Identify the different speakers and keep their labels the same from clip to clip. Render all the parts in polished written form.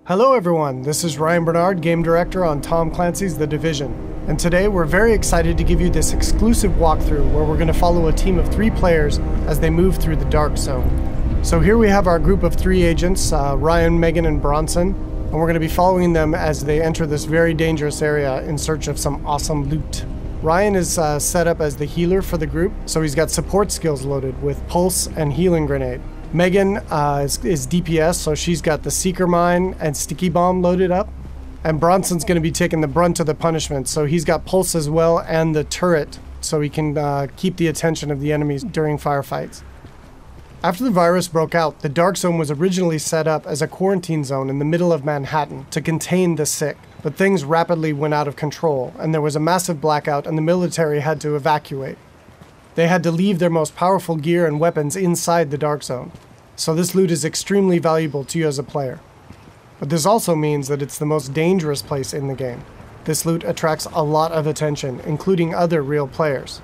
Speaker 1: Hello everyone, this is Ryan Bernard, Game Director on Tom Clancy's The Division. And today we're very excited to give you this exclusive walkthrough where we're going to follow a team of 3 players as they move through the Dark Zone. So here we have our group of 3 agents, Ryan, Megan, and Bronson, and we're going to be following them as they enter this very dangerous area in search of some awesome loot. Ryan is set up as the healer for the group, so he's got support skills loaded with Pulse and Healing Grenade. Megan is DPS, so she's got the Seeker Mine and Sticky Bomb loaded up. And Bronson's going to be taking the brunt of the punishment, so he's got Pulse as well and the turret, so he can keep the attention of the enemies during firefights. After the virus broke out, the Dark Zone was originally set up as a quarantine zone in the middle of Manhattan to contain the sick. But things rapidly went out of control, and there was a massive blackout and the military had to evacuate. They had to leave their most powerful gear and weapons inside the Dark Zone, so this loot is extremely valuable to you as a player. But this also means that it's the most dangerous place in the game. This loot attracts a lot of attention, including other real players.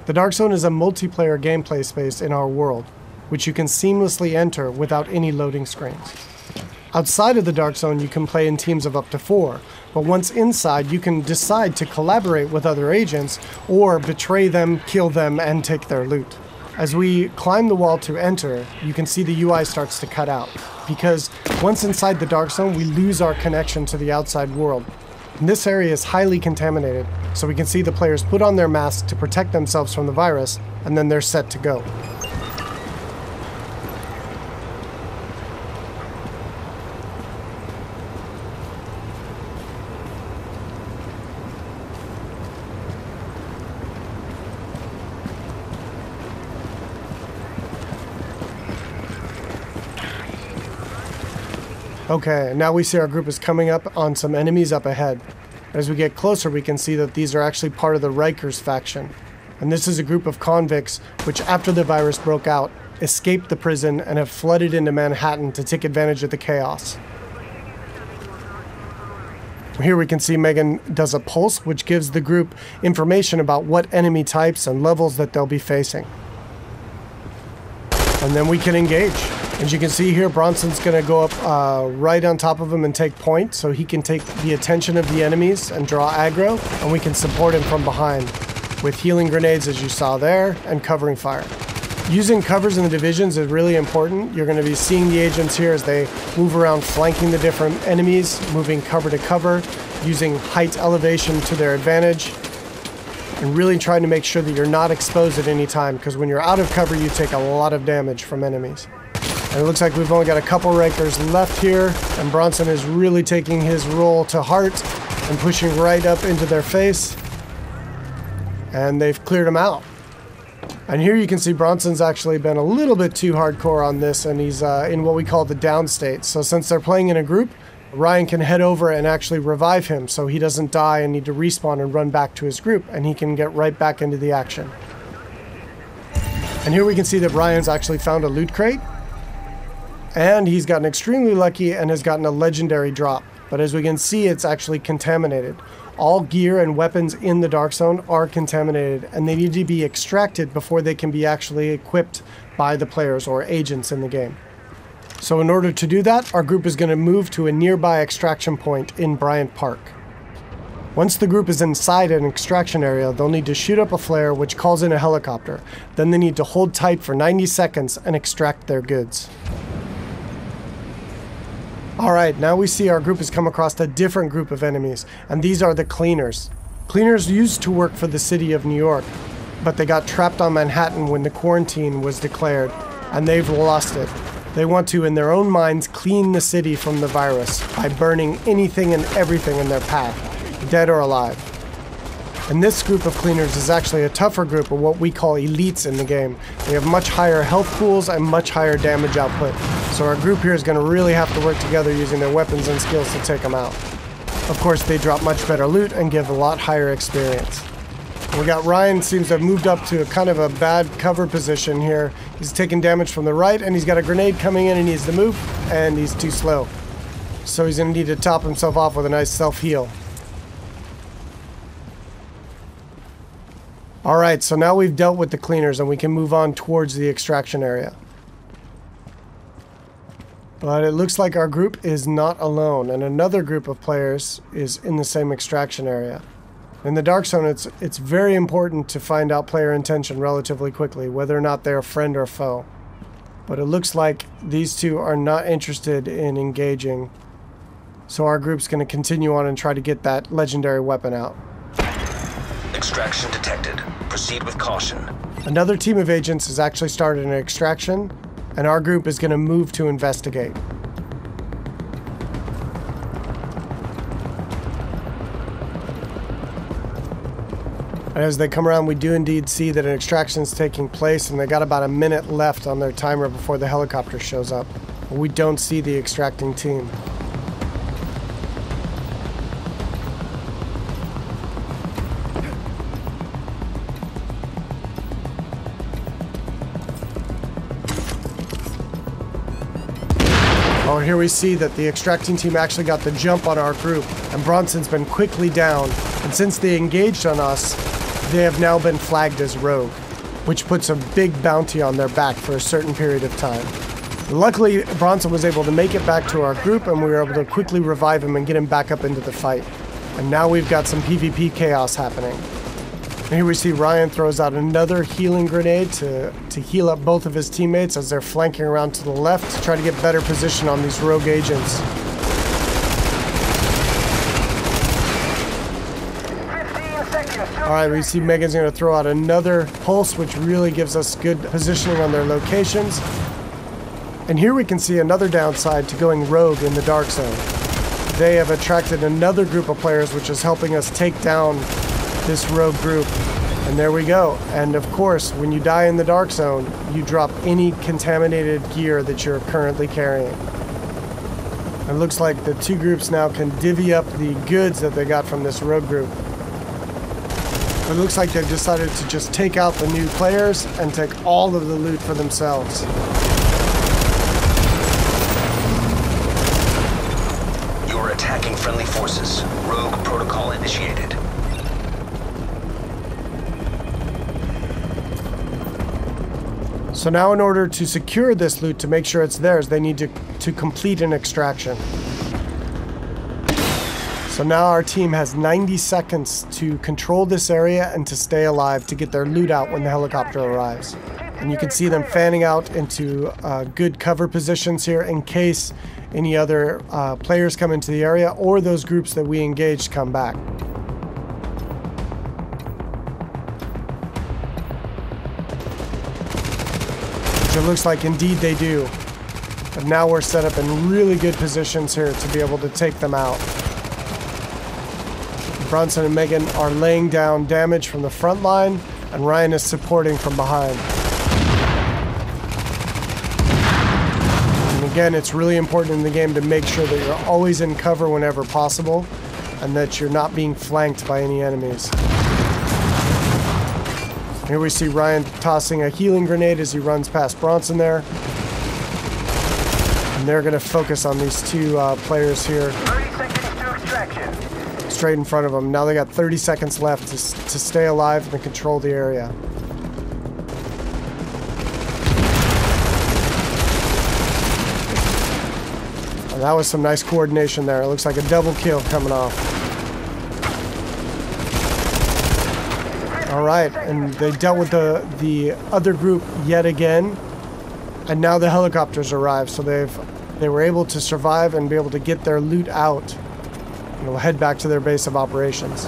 Speaker 1: The Dark Zone is a multiplayer gameplay space in our world, which you can seamlessly enter without any loading screens. Outside of the Dark Zone, you can play in teams of up to 4, but once inside, you can decide to collaborate with other agents or betray them, kill them, and take their loot. As we climb the wall to enter, you can see the UI starts to cut out, because once inside the Dark Zone, we lose our connection to the outside world. And this area is highly contaminated, so we can see the players put on their masks to protect themselves from the virus, and then they're set to go. Okay, now we see our group is coming up on some enemies up ahead. As we get closer, we can see that these are actually part of the Rikers faction. And this is a group of convicts which, after the virus broke out, escaped the prison and have flooded into Manhattan to take advantage of the chaos. Here we can see Megan does a pulse, which gives the group information about what enemy types and levels that they'll be facing. And then we can engage. As you can see here, Bronson's going to go up right on top of him and take point, so he can take the attention of the enemies and draw aggro, and we can support him from behind with healing grenades, as you saw there, and covering fire. Using covers in the divisions is really important. You're going to be seeing the agents here as they move around flanking the different enemies, moving cover to cover, using height elevation to their advantage, and really trying to make sure that you're not exposed at any time, because when you're out of cover, you take a lot of damage from enemies. And it looks like we've only got a couple Rikers left here, and Bronson is really taking his role to heart and pushing right up into their face. And they've cleared him out. And here you can see Bronson's actually been a little bit too hardcore on this, and he's in what we call the down state. So since they're playing in a group, Ryan can head over and actually revive him so he doesn't die and need to respawn and run back to his group, and he can get right back into the action. And here we can see that Ryan's actually found a loot crate. And he's gotten extremely lucky and has gotten a legendary drop. But as we can see, it's actually contaminated. All gear and weapons in the Dark Zone are contaminated, and they need to be extracted before they can be actually equipped by the players or agents in the game. So in order to do that, our group is going to move to a nearby extraction point in Bryant Park. Once the group is inside an extraction area, they'll need to shoot up a flare which calls in a helicopter. Then they need to hold tight for 90 seconds and extract their goods. Alright, now we see our group has come across a different group of enemies, and these are the Cleaners. Cleaners used to work for the city of New York, but they got trapped on Manhattan when the quarantine was declared, and they've lost it. They want to, in their own minds, clean the city from the virus by burning anything and everything in their path, dead or alive. And this group of Cleaners is actually a tougher group of what we call elites in the game. They have much higher health pools and much higher damage output. So our group here is going to really have to work together using their weapons and skills to take them out. Of course, they drop much better loot and give a lot higher experience. We got Ryan seems to have moved up to a kind of a bad cover position here. He's taking damage from the right, and he's got a grenade coming in and he needs to move, and he's too slow. So he's going to need to top himself off with a nice self-heal. Alright, so now we've dealt with the Cleaners and we can move on towards the extraction area. But it looks like our group is not alone, and another group of players is in the same extraction area. In the Dark Zone, it's very important to find out player intention relatively quickly, whether or not they're a friend or foe. But it looks like these two are not interested in engaging, so our group's going to continue on and try to get that legendary weapon out.
Speaker 2: Extraction detected. Proceed with caution.
Speaker 1: Another team of agents has actually started an extraction, and our group is going to move to investigate. And as they come around, we do indeed see that an extraction is taking place, and they got about a minute left on their timer before the helicopter shows up. But we don't see the extracting team. Oh, here we see that the extracting team actually got the jump on our group, and Bronson's been quickly down, and since they engaged on us, they have now been flagged as rogue, which puts a big bounty on their back for a certain period of time. Luckily, Bronson was able to make it back to our group, and we were able to quickly revive him and get him back up into the fight. And now we've got some PvP chaos happening. And here we see Ryan throws out another healing grenade to heal up both of his teammates as they're flanking around to the left to try to get better position on these rogue agents. Alright, we see Megan's going to throw out another pulse, which really gives us good positioning on their locations. And here we can see another downside to going rogue in the Dark Zone. They have attracted another group of players, which is helping us take down this rogue group. And there we go. And of course, when you die in the Dark Zone, you drop any contaminated gear that you're currently carrying. It looks like the two groups now can divvy up the goods that they got from this rogue group. It looks like they've decided to just take out the new players and take all of the loot for themselves.
Speaker 2: You are attacking friendly forces. Rogue protocol initiated.
Speaker 1: So now in order to secure this loot, to make sure it's theirs, they need to complete an extraction. So now our team has 90 seconds to control this area and to stay alive to get their loot out when the helicopter arrives. And you can see them fanning out into good cover positions here in case any other players come into the area or those groups that we engaged come back. Which it looks like indeed they do. But now we're set up in really good positions here to be able to take them out. Bronson and Megan are laying down damage from the front line, and Ryan is supporting from behind. And again, it's really important in the game to make sure that you're always in cover whenever possible, and that you're not being flanked by any enemies. Here we see Ryan tossing a healing grenade as he runs past Bronson there. And they're going to focus on these two players here.
Speaker 3: 30 seconds to extraction.
Speaker 1: Straight in front of them. Now they got 30 seconds left to stay alive and control the area. And that was some nice coordination there. It looks like a double kill coming off. Alright, and they dealt with the other group yet again. And now the helicopters arrived, so they were able to survive and be able to get their loot out. And we'll head back to their base of operations.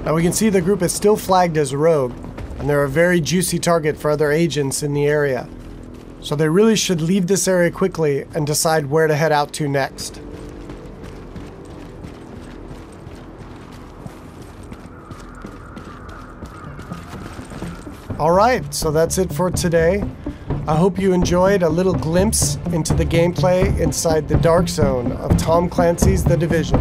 Speaker 1: Now we can see the group is still flagged as rogue, and they're a very juicy target for other agents in the area. So they really should leave this area quickly and decide where to head out to next. Alright, so that's it for today. I hope you enjoyed a little glimpse into the gameplay inside the dark zone of Tom Clancy's The Division.